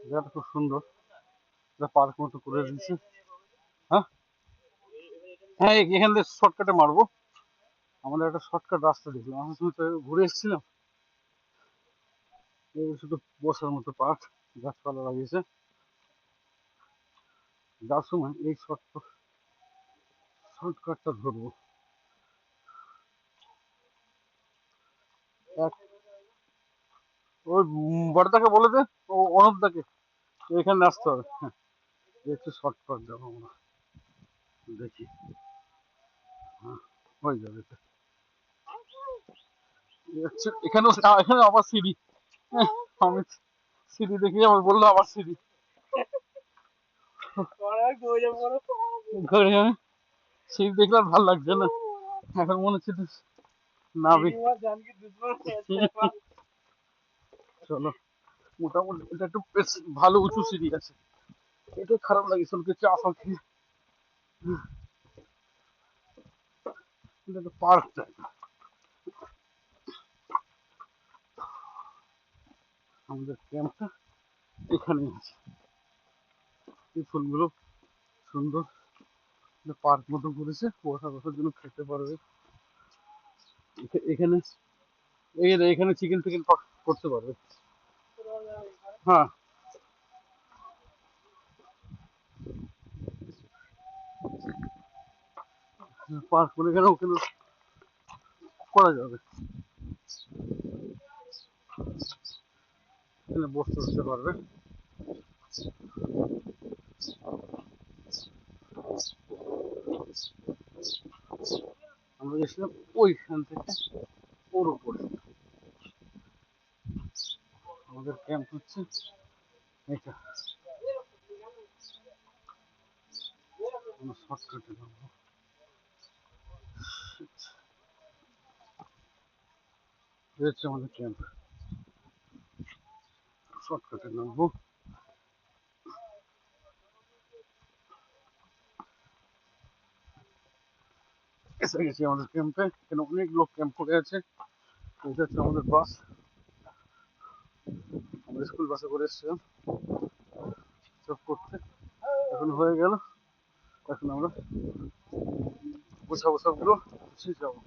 জায়গাটা খুব সুন্দর, একটা পার্ক মতো করে দিয়েছে। হ্যাঁ হ্যাঁ, এখান থেকে শর্টকাটে মারবো। আমাদের একটা শর্টকাট রাস্তা দেখলাম, আমি সময় তো ঘুরে এসেছিলাম। এই শুধু বসার মতো পার্ক, গাছপালা লাগিয়েছে। যার সময় এই শর্টকাটটা ধরবো। এক ওই বড়দাকে বলে দে, ও অনুপদাকে এখানে আসতে হবে। হ্যাঁ, একটু শর্টকাট যাবো আমরা, দেখি। হ্যাঁ, হয়ে যাবে এটা। এখানে এখানে আবার সিঁড়ি। আমি সিঁড়ি দেখি, আমার বললো আবার সিঁড়ি। ঘরে আমি সিঁড়ি দেখলে আর ভালো লাগছে না, এখন মনে হচ্ছে নাবি। চলো, মোটামুটি এটা একটু বেশ ভালো উঁচু সিঁড়ি আছে। এটা খারাপ লাগে শুনতে, চা ফা খেয়ে। এটা একটা পার্ক জায়গা। আমাদের ক্যাম্পটা এখানেই আছে। এই ফুলগুলো সুন্দর, পার্ক মতো করেছে, বসা বসার জন্য খেতে পারবে। এখানে এখানে চিকেন ফিকেন করতে পারবে। হ্যাঁ, পার্ক করে এখানে ওখানে করা যাবে। এখানে বসতে বসতে পারবে। আমরা গেছিলাম ওইখান থেকে ওর উপরে। আমাদের ক্যাম্প হচ্ছে এটা। আমরা শর্টকাটে নামবো। এই হচ্ছে আমাদের ক্যাম্প, শর্টকাটে নামবো। এসে গেছি আমাদের ক্যাম্পে, এখানে অনেক লোক ক্যাম্প করে আছে। এটা হচ্ছে আমাদের বাস, আমরা স্কুল বাসে করে এসেছিলাম সব করতে। এখন হয়ে গেল, এখন আমরা বসা বসা গুলো যাবো।